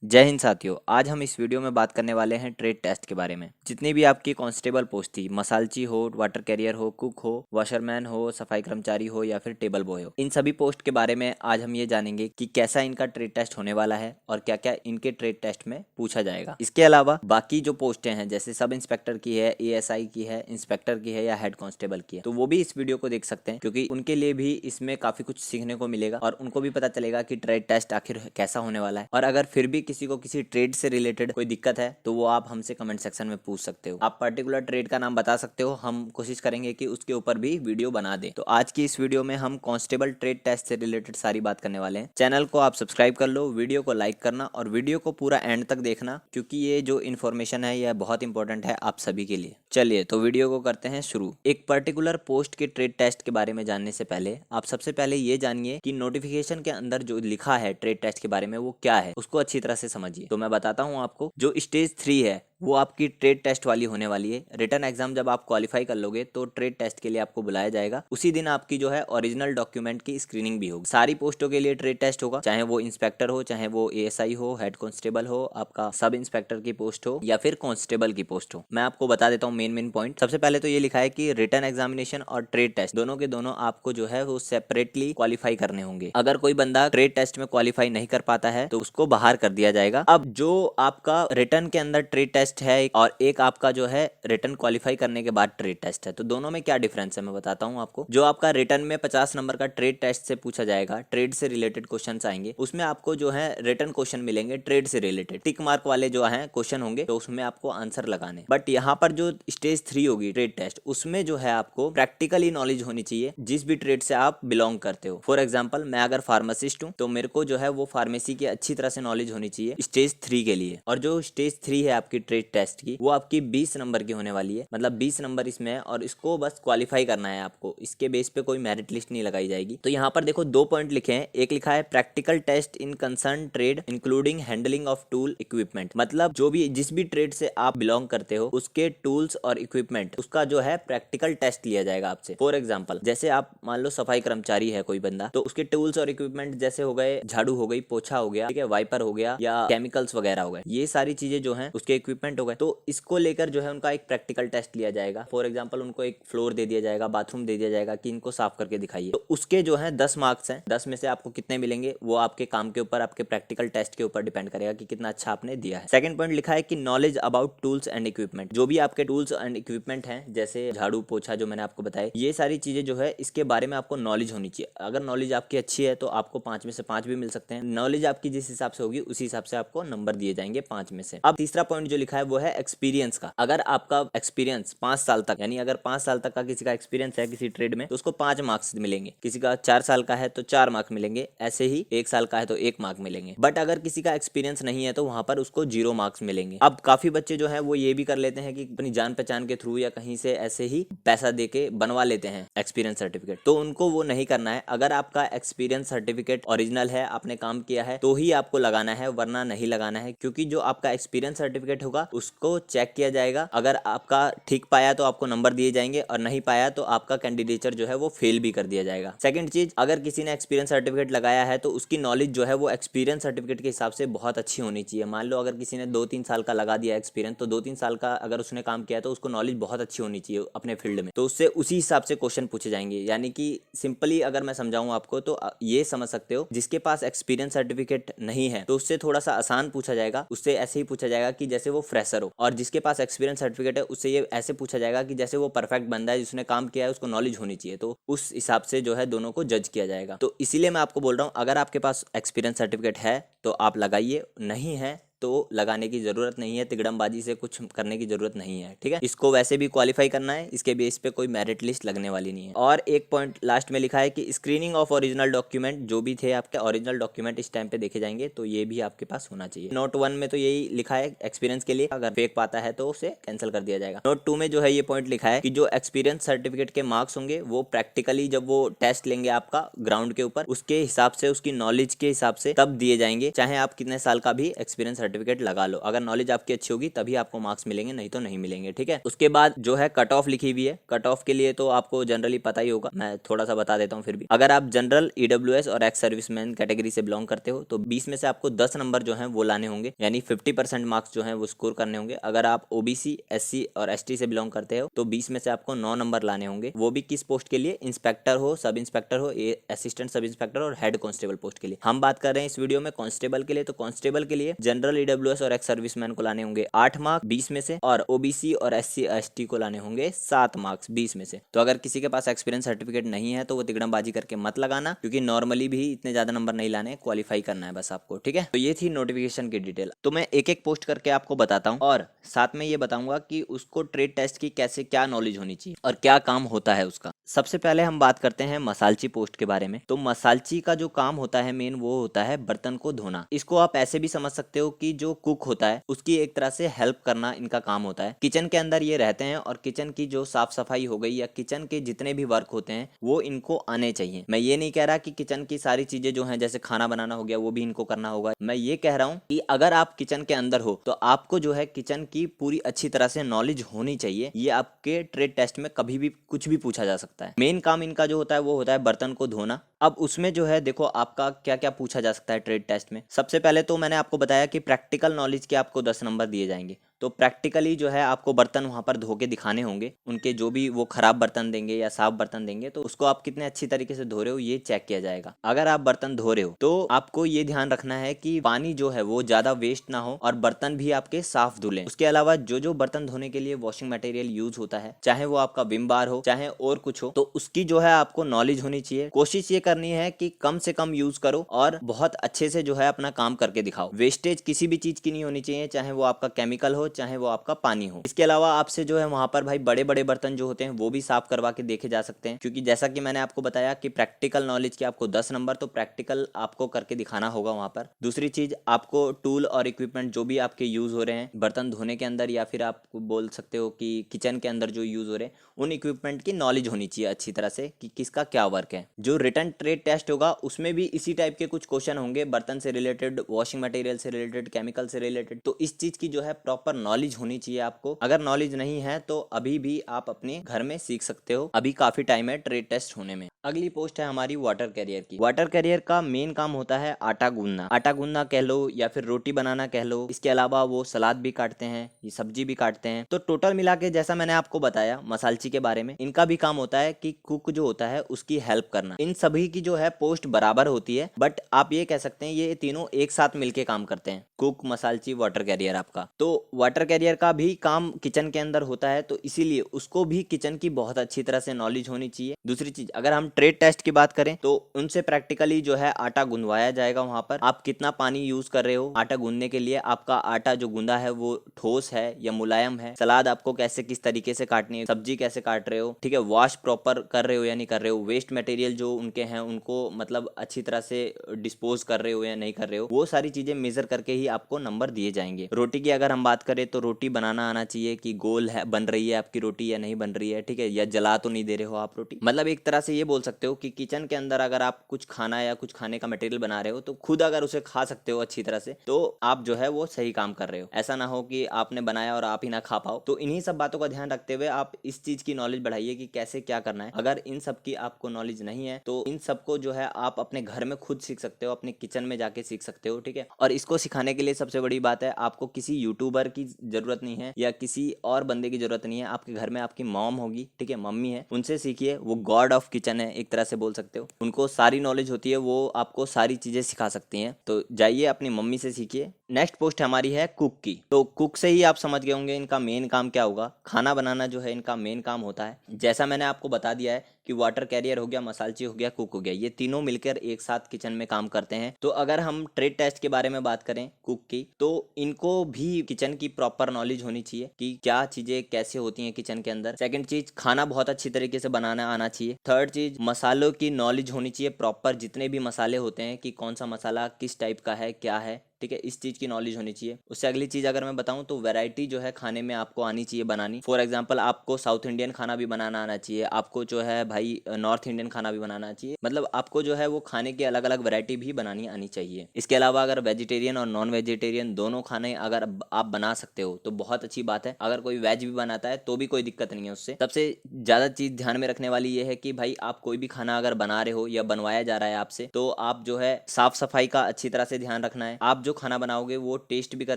जय हिंद साथियों। आज हम इस वीडियो में बात करने वाले हैं ट्रेड टेस्ट के बारे में। जितनी भी आपकी कांस्टेबल पोस्ट थी, मसालची हो, वाटर कैरियर हो, कुक हो, वॉशरमैन हो, सफाई कर्मचारी हो या फिर टेबल बॉय हो, इन सभी पोस्ट के बारे में आज हम ये जानेंगे कि कैसा इनका ट्रेड टेस्ट होने वाला है और क्या क्या इनके ट्रेड टेस्ट में पूछा जाएगा। इसके अलावा बाकी जो पोस्टें हैं जैसे सब इंस्पेक्टर की है, एएसआई की है, इंस्पेक्टर की है या हेड कांस्टेबल की है, तो वो भी इस वीडियो को देख सकते हैं क्योंकि उनके लिए भी इसमें काफी कुछ सीखने को मिलेगा और उनको भी पता चलेगा कि ट्रेड टेस्ट आखिर कैसा होने वाला है। और अगर फिर भी किसी को किसी ट्रेड से रिलेटेड कोई दिक्कत है तो वो आप हमसे कमेंट सेक्शन में पूछ सकते हो। आप पर्टिकुलर ट्रेड का नाम बता सकते हो, हम कोशिश करेंगे कि उसके ऊपर भी वीडियो बना दे। तो आज की इस वीडियो में हम कांस्टेबल ट्रेड टेस्ट से रिलेटेड सारी बात करने वाले हैं। चैनल को आप सब्सक्राइब कर लो, वीडियो को लाइक करना और वीडियो को पूरा एंड तक देखना क्योंकि ये जो इन्फॉर्मेशन है यह बहुत इंपॉर्टेंट है आप सभी के लिए। चलिए तो वीडियो को करते हैं शुरू। एक पर्टिकुलर पोस्ट के ट्रेड टेस्ट के बारे में जानने से पहले आप सबसे पहले ये जानिए कि नोटिफिकेशन के अंदर जो लिखा है ट्रेड टेस्ट के बारे में वो क्या है, उसको अच्छी तरह से समझिए। तो मैं बताता हूँ आपको। जो स्टेज 3 है वो आपकी ट्रेड टेस्ट वाली होने वाली है। रिटन एग्जाम जब आप क्वालिफाई कर लोगे तो ट्रेड टेस्ट के लिए आपको बुलाया जाएगा। उसी दिन आपकी जो है ओरिजिनल डॉक्यूमेंट की स्क्रीनिंग भी होगी। सारी पोस्टों के लिए ट्रेड टेस्ट होगा, चाहे वो इंस्पेक्टर हो, चाहे वो एएसआई हो, हेड कांस्टेबल हो, आपका सब इंस्पेक्टर की पोस्ट हो या फिर कांस्टेबल की पोस्ट हो। मैं आपको बता देता हूँ मेन पॉइंट। सबसे पहले तो ये लिखा है कि रिटन एग्जामिनेशन और ट्रेड टेस्ट दोनों के दोनों आपको जो है वो सेपरेटली क्वालिफाई करने होंगे। अगर कोई बंदा ट्रेड टेस्ट में क्वालिफाई नहीं कर पाता है तो उसको बाहर कर दिया जाएगा। अब जो आपका रिटन के अंदर ट्रेड टेस्ट है और एक आपका जो है रिटन क्वालिफाई करने के बाद ट्रेड टेस्ट है, तो दोनों में क्या डिफरेंस है मैं बताता हूँ आपको। जो आपका रिटन में 50 नंबर का ट्रेड टेस्ट से पूछा जाएगा, ट्रेड से रिलेटेड क्वेश्चन आएंगे, उसमें आपको जो है रिटन क्वेश्चन मिलेंगे ट्रेड से रिलेटेड, टिक मार्क वाले जो है क्वेश्चन होंगे, तो उसमें आपको आंसर लगाने। बट यहाँ पर जो स्टेज 3 होगी ट्रेड टेस्ट, उसमें जो है आपको प्रैक्टिकली नॉलेज होनी चाहिए जिस भी ट्रेड से आप बिलोंग करते हो। फॉर एग्जाम्पल मैं अगर फार्मासिस्ट हूँ तो मेरे को जो है वो फार्मेसी की अच्छी तरह से नॉलेज होनी चाहिए स्टेज 3 के लिए। और जो स्टेज 3 है आपकी ट्रेड टेस्ट की, वो आपकी 20 नंबर की होने वाली है, मतलब 20 नंबर इसमें है और इसको बस क्वालिफाई करना है आपको। इसके बेस पे कोई मेरिट लिस्ट नहीं लगाई जाएगी। तो यहाँ पर देखो 2 पॉइंट लिखे हैं। एक लिखा है practical test in concern trade including handling of tool equipment, मतलब जो भी जिस भी ट्रेड से आप बिलोंग करते हो उसके टूल्स और इक्विपमेंट, उसका जो है प्रैक्टिकल टेस्ट लिया जाएगा आपसे। फॉर एग्जाम्पल जैसे आप मान लो सफाई कर्मचारी है कोई बंदा, तो उसके टूल्स और इक्विपमेंट जैसे हो गए झाड़ू हो गई, पोछा हो गया, ठीक है, वाइपर हो गया या केमिकल्स वगैरह हो गए, ये सारी चीजें जो है उसके इक्विपमेंट हो गए। तो इसको लेकर जो है उनका एक प्रैक्टिकल टेस्ट लिया जाएगा। फॉर एग्जांपल उनको एक फ्लोर दे दिया जाएगा, बाथरूम दे दिया जाएगा कि इनको साफ करके दिखाइए। तो उसके जो है 10 मार्क्स हैं। 10 में से आपको कितने मिलेंगे वो आपके काम के ऊपर, आपके प्रैक्टिकल टेस्ट के ऊपर डिपेंड करेगा कि कितना अच्छा आपने दिया है। सेकंड पॉइंट लिखा है कि knowledge about tools and equipment, जो भी आपके टूल्स एंड इक्विपमेंट हैं जैसे झाड़ू पोछा जो मैंने आपको बताया, ये सारी चीजें जो है इसके बारे में आपको नॉलेज होनी चाहिए। अगर नॉलेज आपकी अच्छी है तो आपको 5 में से 5 भी मिल सकते हैं। नॉलेज आपकी जिस हिसाब से होगी उसी हिसाब से आपको नंबर दिए जाएंगे 5 में से। अब तीसरा पॉइंट जो लिखा है वो है एक्सपीरियंस का। अगर आपका एक्सपीरियंस 5 साल तक, यानी अगर 5 साल तक का किसी का एक्सपीरियंस है किसी ट्रेड में तो उसको 5 मार्क्स मिलेंगे। किसी का 4 साल का है तो 4 मार्क्स मिलेंगे। ऐसे ही 1 साल का है तो 1 मार्क मिलेंगे। बट अगर किसी का एक्सपीरियंस नहीं है तो वहां पर उसको 0 मार्क्स मिलेंगे। अब काफी बच्चे जो है वो ये भी कर लेते हैं कि अपनी जान पहचान के थ्रू या कहीं से ऐसे ही पैसा दे के बनवा लेते हैं एक्सपीरियंस सर्टिफिकेट, तो उनको वो नहीं करना है। अगर आपका एक्सपीरियंस सर्टिफिकेट ओरिजिनल है, आपने काम किया है, तो ही आपको लगाना है, वरना नहीं लगाना है। क्योंकि जो आपका एक्सपीरियंस सर्टिफिकेट होगा उसको चेक किया जाएगा। अगर आपका ठीक पाया तो आपको नंबर दिए जाएंगे और नहीं पाया तो आपका कैंडिडेचर जो है वो फेल भी कर दिया जाएगा। सेकंड चीज, अगर किसी ने एक्सपीरियंस सर्टिफिकेट लगाया है तो उसकी नॉलेज जो है वो एक्सपीरियंस सर्टिफिकेट के हिसाब से बहुत अच्छी होनी चाहिए। मान लो अगर किसी ने 2-3 साल का लगा दिया एक्सपीरियंस, तो 2-3 साल का अगर उसने काम किया तो उसको नॉलेज बहुत अच्छी होनी चाहिए अपने फील्ड में, तो उससे उसी हिसाब से क्वेश्चन पूछे जाएंगे। यानी कि सिंपली अगर मैं समझाऊं आपको तो ये समझ सकते हो, जिसके पास एक्सपीरियंस सर्टिफिकेट नहीं है तो उससे थोड़ा सा आसान पूछा जाएगा, उससे ऐसे ही पूछा जाएगा कि जैसे वो फ्रेशर हो। और जिसके पास एक्सपीरियंस सर्टिफिकेट है उससे ये ऐसे पूछा जाएगा कि जैसे वो परफेक्ट बंदा है, जिसने काम किया है, उसको नॉलेज होनी चाहिए। तो उस हिसाब से जो है दोनों को जज किया जाएगा। तो इसीलिए मैं आपको बोल रहा हूँ अगर आपके पास एक्सपीरियंस सर्टिफिकेट है तो आप लगाइए, नहीं है तो लगाने की जरूरत नहीं है। तिगड़मबाजी से कुछ करने की जरूरत नहीं है, ठीक है। इसको वैसे भी क्वालिफाई करना है, इसके बेस पे कोई मेरिट लिस्ट लगने वाली नहीं है। और एक पॉइंट लास्ट में लिखा है कि स्क्रीनिंग ऑफ ओरिजिनल डॉक्यूमेंट, जो भी थे आपके ओरिजिनल डॉक्यूमेंट इस टाइम पे देखे जाएंगे, तो ये भी आपके पास होना चाहिए। नोट 1 में तो यही लिखा है एक्सपीरियंस के लिए, अगर फेक पाता है तो उसे कैंसिल कर दिया जाएगा। नोट 2 में जो है ये पॉइंट लिखा है कि जो एक्सपीरियंस सर्टिफिकेट के मार्क्स होंगे वो प्रैक्टिकली जब वो टेस्ट लेंगे आपका ग्राउंड के ऊपर, उसके हिसाब से, उसकी नॉलेज के हिसाब से तब दिए जाएंगे, चाहे आप कितने साल का भी एक्सपीरियंस सर्टिफिकेट लगा लो। अगर नॉलेज आपकी अच्छी होगी तभी आपको मार्क्स मिलेंगे, नहीं तो नहीं मिलेंगे, ठीक है। उसके बाद जो है कट ऑफ लिखी हुई है। कट ऑफ के लिए तो आपको जनरली पता ही होगा, मैं थोड़ा सा बता देता हूँ फिर भी। अगर आप जनरल, ईडब्ल्यूएस और एक्स सर्विसमैन कैटेगरी से बिलोंग करते हो तो 20 में से आपको 10 नंबर जो है वो लाने होंगे, यानी 50% मार्क्स जो है वो स्कोर करने होंगे। अगर आप ओबीसी, एससी और एसटी से बिलोंग करते हो तो 20 में से आपको 9 नंबर लाने होंगे, वो भी किस पोस्ट के लिए? इंस्पेक्टर हो, सब इंस्पेक्टर हो, असिस्टेंट सब इंस्पेक्टर और हेड कांस्टेबल पोस्ट के लिए। हम बात कर रहे हैं इस वीडियो में कांस्टेबल के लिए, तो कांस्टेबल के लिए जनरल, ईडब्ल्यूएस और एक्स सर्विसमैन को लाने होंगे 8 मार्क्स 20 में से, और ओबीसी और एससी एसटी को लाने होंगे 7 मार्क्स 20 में से। तो अगर किसी के पास एक्सपीरियंस सर्टिफिकेट नहीं है तो वो तिकड़मबाजी करके मत लगाना, क्योंकि नॉर्मली भी इतने ज्यादा नंबर नहीं लाने, क्वालिफाई करना है बस आपको, ठीक है। तो ये थी नोटिफिकेशन की डिटेल। तो मैं एक एक पोस्ट करके आपको बताता हूँ और साथ में ये बताऊंगा कि उसको ट्रेड टेस्ट की कैसे क्या नॉलेज होनी चाहिए और क्या काम होता है उसका। सबसे पहले हम बात करते हैं मसालची पोस्ट के बारे में। तो मसालची का जो काम होता है मेन, वो होता है बर्तन को धोना। इसको आप ऐसे भी समझ सकते हो कि जो कुक होता है उसकी एक तरह से हेल्प करना इनका काम होता है। किचन के अंदर ये रहते हैं और किचन की जो साफ सफाई हो गई या किचन के जितने भी वर्क होते हैं वो इनको आने चाहिए। मैं ये नहीं कह रहा कि किचन की सारी चीजें जो हैं जैसे खाना बनाना हो गया वो भी इनको करना होगा। मैं ये कह रहा हूँ कि अगर आप किचन के अंदर हो तो आपको जो है किचन की पूरी अच्छी तरह से नॉलेज होनी चाहिए। ये आपके ट्रेड टेस्ट में कभी भी कुछ भी पूछा जा सकता है। मेन काम इनका जो होता है वो होता है बर्तन को धोना। अब उसमें जो है देखो आपका क्या क्या पूछा जा सकता है ट्रेड टेस्ट में। सबसे पहले तो मैंने आपको बताया कि प्रैक्टिकल नॉलेज के आपको 10 नंबर दिए जाएंगे। तो प्रैक्टिकली जो है आपको बर्तन वहां पर धो के दिखाने होंगे, उनके जो भी वो खराब बर्तन देंगे या साफ बर्तन देंगे तो उसको आप कितने अच्छी तरीके से धो रहे हो ये चेक किया जाएगा। अगर आप बर्तन धो रहे हो तो आपको ये ध्यान रखना है कि पानी जो है वो ज्यादा वेस्ट ना हो और बर्तन भी आपके साफ धुले। उसके अलावा जो जो बर्तन धोने के लिए वॉशिंग मटेरियल यूज होता है, चाहे वो आपका विम बार हो चाहे और कुछ हो, तो उसकी जो है आपको नॉलेज होनी चाहिए। कोशिश ये करनी है कि कम से कम यूज करो और बहुत अच्छे से जो है अपना काम करके दिखाओ। वेस्टेज किसी भी चीज की नहीं होनी चाहिए, चाहे वो आपका केमिकल हो चाहे वो आपका पानी हो। इसके अलावा आपसे जो है वहां पर भाई बड़े बड़े बर्तन जो होते हैं वो भी साफ करवा के देखे जा सकते हैं, क्योंकि जैसा कि मैंने आपको बताया कि प्रैक्टिकल नॉलेज के आपको 10 नंबर, तो प्रैक्टिकल आपको करके दिखाना होगा वहां पर। दूसरी चीज, आपको टूल और इक्विपमेंट जो भी आपके यूज हो रहे हैं बर्तन धोने के अंदर या फिर आप बोल सकते हो कि किचन के अंदर जो यूज हो रहे हैं, उन इक्विपमेंट की नॉलेज होनी चाहिए अच्छी तरह से कि किसका क्या वर्क है। जो रिटर्न ट्रेड टेस्ट होगा उसमें भी इसी टाइप के कुछ क्वेश्चन होंगे, बर्तन से रिलेटेड, वॉशिंग मटेरियल से रिलेटेड, केमिकल से रिलेटेड। तो इस चीज की जो है प्रॉपर नॉलेज होनी चाहिए आपको। अगर नॉलेज नहीं है तो अभी भी आप अपने घर में सीख सकते हो, अभी काफी टाइम है ट्रेड टेस्ट होने में। अगली पोस्ट है हमारी वाटर कैरियर की। वाटर कैरियर का मेन काम होता है आटा गूंदना। आटा गूंदना कह लो या फिर रोटी बनाना कह लो। इसके अलावा वो सलाद भी काटते हैं, ये सब्जी भी काटते हैं। तो टोटल मिला के जैसा मैंने आपको बताया मसालची के बारे में, इनका भी काम होता है कि कुक जो होता है उसकी हेल्प करना। इन सभी की जो है पोस्ट बराबर होती है, बट आप ये कह सकते हैं ये तीनों एक साथ मिलके काम करते हैं, कुक, मसालची, वाटर कैरियर आपका। तो वाटर कैरियर का भी काम किचन के अंदर होता है, तो इसीलिए उसको भी किचन की बहुत अच्छी तरह से नॉलेज होनी चाहिए। दूसरी चीज, अगर हम ट्रेड टेस्ट की बात करें तो उनसे प्रैक्टिकली जो है आटा गूंदवाया जाएगा। वहां पर आप कितना पानी यूज कर रहे हो आटा गूंदने के लिए, आपका आटा जो गूंदा है वो ठोस है या मुलायम है, सलाद आपको कैसे किस तरीके से काटनी है, सब्जी कैसे काट रहे हो, ठीक है, वॉश प्रॉपर कर रहे हो या नहीं कर रहे हो, वेस्ट मटेरियल जो उनके हैं उनको मतलब अच्छी तरह से डिस्पोज कर रहे हो या नहीं कर रहे हो, वो सारी चीजें मेजर करके ही आपको नंबर दिए जाएंगे। रोटी की अगर हम बात करें तो रोटी बनाना आना चाहिए कि गोल है बन रही है आपकी रोटी या नहीं बन रही है, ठीक है, या जला तो नहीं दे रहे हो आप रोटी। मतलब एक तरह से ये बोल सकते हो कि किचन के अंदर अगर आप कुछ खाना या कुछ खाने का मटेरियल बना रहे हो तो खुद अगर उसे खा सकते हो अच्छी तरह से तो आप जो है वो सही काम कर रहे हो। ऐसा ना हो कि आपने बनाया और आप ही ना खा पाओ। तो इन्हीं सब बातों का ध्यान रखते हुए आप इस चीज की नॉलेज बढ़ाइए कि कैसे क्या करना है। अगर इन सब की आपको नॉलेज नहीं है तो इन सबको जो है आप अपने घर में खुद सीख सकते हो, अपने किचन में जाके सीख सकते हो, ठीक है। और इसको सिखाने के लिए सबसे बड़ी बात है आपको किसी यूट्यूबर की जरूरत नहीं है या किसी और बंदे की जरूरत नहीं है। आपके घर में आपकी मॉम होगी, ठीक है, मम्मी है, उनसे सीखिए। वो गॉड ऑफ किचन है एक तरह से बोल सकते हो, उनको सारी नॉलेज होती है, वो आपको सारी चीजें सिखा सकती हैं। तो जाइए अपनी मम्मी से सीखिए। नेक्स्ट पोस्ट हमारी है कुक की। तो कुक से ही आप समझ गए होंगे इनका मेन काम क्या होगा। खाना बनाना जो है इनका मेन काम होता है। जैसा मैंने आपको बता दिया है कि वाटर कैरियर हो गया, मसालची हो गया, कुक हो गया, ये तीनों मिलकर एक साथ किचन में काम करते हैं। तो अगर हम ट्रेड टेस्ट के बारे में बात करें कुक की, तो इनको भी किचन की प्रॉपर नॉलेज होनी चाहिए कि क्या चीजें कैसे होती हैं किचन के अंदर। सेकंड चीज, खाना बहुत अच्छी तरीके से बनाना आना चाहिए। थर्ड चीज, मसालों की नॉलेज होनी चाहिए प्रॉपर, जितने भी मसाले होते हैं कि कौन सा मसाला किस टाइप का है क्या है, ठीक है, इस चीज़ की नॉलेज होनी चाहिए। उससे अगली चीज़ अगर मैं बताऊँ तो वैरायटी जो है खाने में आपको आनी चाहिए बनानी। फॉर एग्जाम्पल आपको साउथ इंडियन खाना भी बनाना आना चाहिए, आपको जो है भाई नॉर्थ इंडियन खाना भी बनाना चाहिए, मतलब आपको जो है वो खाने की अलग अलग वैरायटी भी बनानी आनी चाहिए। इसके अलावा अगर वेजिटेरियन और नॉन वेजिटेरियन दोनों खाने अगर आप बना सकते हो तो बहुत अच्छी बात है। अगर कोई वेज भी बनाता है तो भी कोई दिक्कत नहीं है उससे। सबसे ज़्यादा चीज़ ध्यान में रखने वाली ये है कि भाई आप कोई भी खाना अगर बना रहे हो या बनवाया जा रहा है आपसे, तो आप जो है साफ सफाई का अच्छी तरह से ध्यान रखना है। आप जो खाना बनाओगे वो टेस्ट भी कर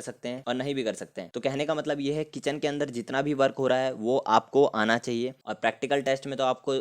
सकते हैं और नहीं भी कर सकते हैं। तो कहने का मतलब ये है किचन के अंदर जितना भी वर्क हो रहा है वो आपको आना चाहिए। और प्रैक्टिकल टेस्ट में तो आपको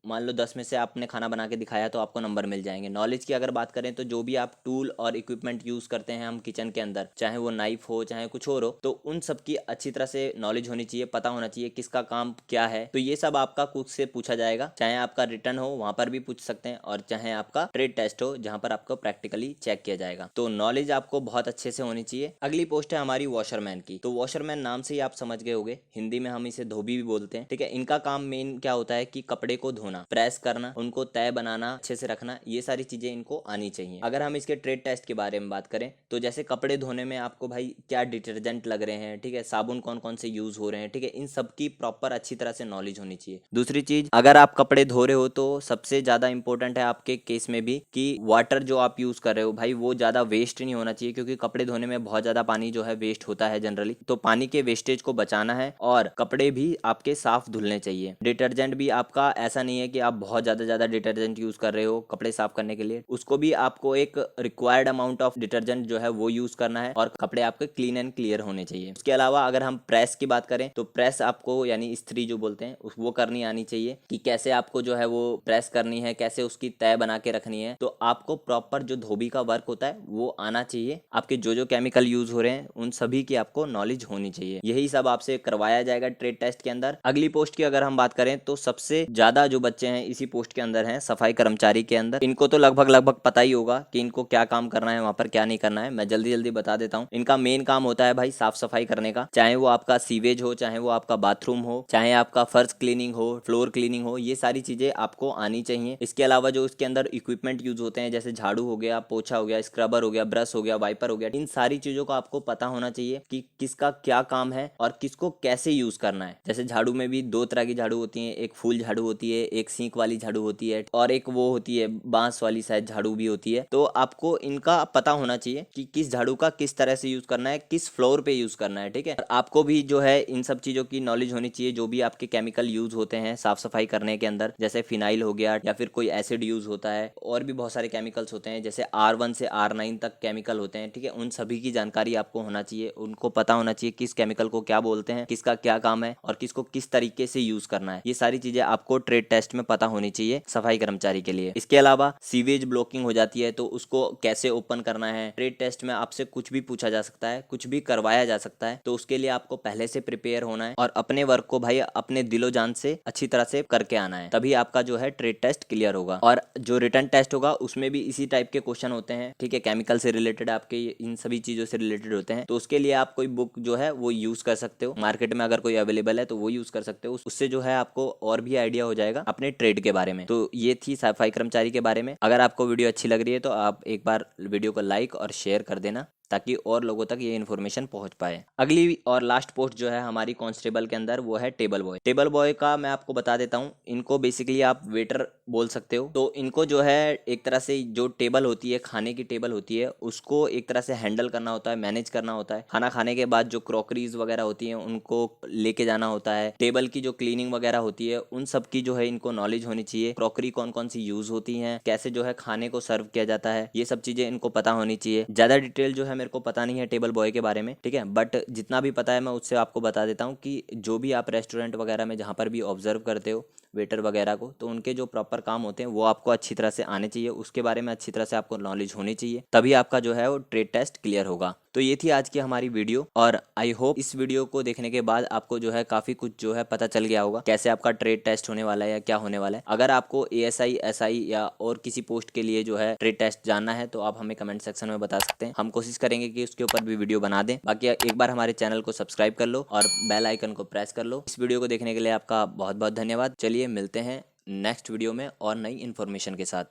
मान लो 10 में से आपने खाना बना के दिखाया तो आपको नंबर मिल जाएंगे। नॉलेज की अगर बात करें तो जो भी आप टूल और इक्विपमेंट यूज़ करते हैं हम किचन के अंदर, चाहे वो नाइफ हो चाहे कुछ और हो, तो उन सब की अच्छी तरह से नॉलेज होनी चाहिए, पता होना चाहिए किसका काम क्या है। तो ये सब आपका कुक से पूछा जाएगा, चाहे आपका रिटर्न हो वहाँ पर भी पूछ सकते हैं और चाहे आपका ट्रेड टेस्ट हो जहाँ पर आपको प्रैक्टिकली चेक किया जाएगा। तो नॉलेज आपको बहुत अच्छे से होनी चाहिए। अगली पोस्ट है हमारी वॉशरमैन की। तो वॉशरमैन नाम से ही आप समझ गए होंगे, हिंदी में हम इसे धोबी भी बोलते हैं, ठीक है। इनका काम मेन क्या होता है कि कपड़े को धोना, प्रेस करना, उनको तय बनाना, अच्छे से रखना, ये सारी चीजें इनको आनी चाहिए। अगर हम इसके ट्रेड टेस्ट के बारे में बात करें तो जैसे कपड़े धोने में आपको भाई क्या डिटर्जेंट लग रहे हैं, ठीक है, साबुन कौन कौन से यूज हो रहे हैं, ठीक है, इन सब की प्रॉपर अच्छी तरह से नॉलेज होनी चाहिए। दूसरी चीज, अगर आप कपड़े धो रहे हो तो सबसे ज्यादा इंपॉर्टेंट है आपके केस में भी कि वाटर जो आप यूज कर रहे हो भाई वो ज्यादा वेस्ट नहीं होना चाहिए, क्योंकि कपड़े धोने में बहुत ज्यादा पानी जो है वेस्ट होता है जनरली। तो पानी के वेस्टेज को बचाना है और कपड़े भी आपके साफ धुलने चाहिए। डिटर्जेंट भी आपका ऐसा नहीं है कि आप बहुत ज्यादा डिटर्जेंट यूज कर रहे हो कपड़े साफ करने के लिए, उसको भी आपको एक रिक्वायर्ड अमाउंट ऑफ डिटर्जेंट जो है वो यूज करना है और कपड़े आपके क्लीन एंड क्लियर होने चाहिए। उसके अलावा अगर हम प्रेस की बात करें तो प्रेस आपको यानी इस्त्री जो बोलते हैं वो करनी आनी चाहिए कि कैसे आपको जो है वो प्रेस करनी है, कैसे उसकी तय बना के रखनी है। तो आपको प्रॉपर जो धोबी का वर्क होता है वो आना चाहिए। आपके जो जो केमिकल यूज हो रहे हैं उन सभी की आपको नॉलेज होनी चाहिए। यही सब आपसे करवाया जाएगा ट्रेड टेस्ट के अंदर। अगली पोस्ट की अगर हम बात करें तो सबसे ज्यादा जो बच्चे हैं इसी पोस्ट के अंदर हैं, सफाई कर्मचारी के अंदर। इनको तो लगभग पता ही होगा कि इनको क्या काम करना है, वहां पर क्या नहीं करना है। मैं जल्दी बता देता हूँ। इनका मेन काम होता है भाई साफ सफाई करने का, चाहे वो आपका सीवेज हो, चाहे वो आपका बाथरूम हो, चाहे आपका फर्श क्लीनिंग हो, फ्लोर क्लीनिंग हो, ये सारी चीजें आपको आनी चाहिए। इसके अलावा जो इसके अंदर इक्विपमेंट यूज होते हैं जैसे झाड़ू हो गया, पोछा हो गया, स्क्रबर हो गया, ब्रश हो गया, वाइपर हो गया, इन सारी चीजों का आपको पता होना चाहिए कि किसका क्या काम है और किसको कैसे यूज करना है। जैसे झाड़ू में भी दो तरह की झाड़ू होती है, एक फूल झाड़ू होती है, एक सींक वाली झाड़ू होती है और एक वो होती है बांस वाली शायद झाड़ू भी होती है। तो आपको इनका पता होना चाहिए कि किस झाड़ू का किस तरह से यूज करना है, किस फ्लोर पे यूज करना है, ठीक है। आपको भी जो है इन सब चीजों की नॉलेज होनी चाहिए। जो भी आपके केमिकल यूज होते हैं साफ सफाई करने के अंदर, जैसे फिनाइल हो गया या फिर कोई एसिड यूज होता है, और भी बहुत सारे केमिकल्स होते हैं जैसे R1 से R9 तक केमिकल होते हैं, ठीक है। उन सभी की जानकारी आपको होना चाहिए, उनको पता होना चाहिए किस केमिकल को क्या बोलते हैं, किसका क्या काम है और किसको किस तरीके से यूज करना है। ये सारी चीजें आपको ट्रेड टेस्ट में पता होनी चाहिए सफाई कर्मचारी के लिए। इसके अलावा सीवेज ब्लॉकिंग हो जाती है तो उसको कैसे ओपन करना है, ट्रेड टेस्ट में आपसे कुछ भी पूछा जा सकता है, कुछ भी करवाया जा सकता है। तो उसके लिए आपको पहले से प्रिपेयर होना है और अपने वर्क को भाई अपने दिलो जान से अच्छी तरह से करके आना है, तभी आपका जो है ट्रेड टेस्ट क्लियर होगा। और जो रिटर्न टेस्ट होगा उसमें भी इसी टाइप के क्वेश्चन होते हैं, ठीक है, केमिकल से रिलेटेड, आपके इन सभी चीजों से रिलेटेड होते हैं। तो उसके लिए आप कोई बुक जो है वो यूज कर सकते हो, मार्केट में अगर कोई अवेलेबल है तो वो यूज कर सकते हो। उससे जो है आपको और भी आइडिया हो जाएगा अपने ट्रेड के बारे में। तो ये थी सफाई कर्मचारी के बारे में। अगर आपको वीडियो अच्छी लग रही है तो आप एक बार वीडियो को लाइक और शेयर कर देना ताकि और लोगों तक ये इन्फॉर्मेशन पहुंच पाए। अगली और लास्ट पोस्ट जो है हमारी कांस्टेबल के अंदर वो है टेबल बॉय। टेबल बॉय का मैं आपको बता देता हूँ, इनको बेसिकली आप वेटर बोल सकते हो। तो इनको जो है एक तरह से जो टेबल होती है, खाने की टेबल होती है, उसको एक तरह से हैंडल करना होता है, मैनेज करना होता है। खाना खाने के बाद जो क्रॉकरीज वगैरह होती हैं उनको लेके जाना होता है। टेबल की जो क्लीनिंग वगैरह होती है उन सब की जो है इनको नॉलेज होनी चाहिए। क्रॉकरी कौन कौन सी यूज होती है, कैसे जो है खाने को सर्व किया जाता है, ये सब चीजें इनको पता होनी चाहिए। ज्यादा डिटेल जो है मेरे को पता नहीं है टेबल बॉय के बारे में, ठीक है, बट जितना भी पता है मैं उससे आपको बता देता हूँ कि जो भी आप रेस्टोरेंट वगैरह में जहाँ पर भी ऑब्जर्व करते हो वेटर वगैरह को, तो उनके जो प्रॉपर काम होते हैं वो आपको अच्छी तरह से आने चाहिए, उसके बारे में अच्छी तरह से आपको नॉलेज होनी चाहिए, तभी आपका जो है वो ट्रेड टेस्ट क्लियर होगा। तो ये थी आज की हमारी वीडियो और आई होप इस वीडियो को देखने के बाद आपको जो है काफी कुछ जो है पता चल गया होगा कैसे आपका ट्रेड टेस्ट होने वाला है या क्या होने वाला है। अगर आपको ASI SI या और किसी पोस्ट के लिए जो है ट्रेड टेस्ट जानना है तो आप हमें कमेंट सेक्शन में बता सकते हैं, हम कोशिश करेंगे कि उसके ऊपर भी वीडियो बना दें। बाकी एक बार हमारे चैनल को सब्सक्राइब कर लो और बेल आइकन को प्रेस कर लो। इस वीडियो को देखने के लिए आपका बहुत बहुत धन्यवाद। चलिए मिलते हैं नेक्स्ट वीडियो में और नई इन्फॉर्मेशन के साथ।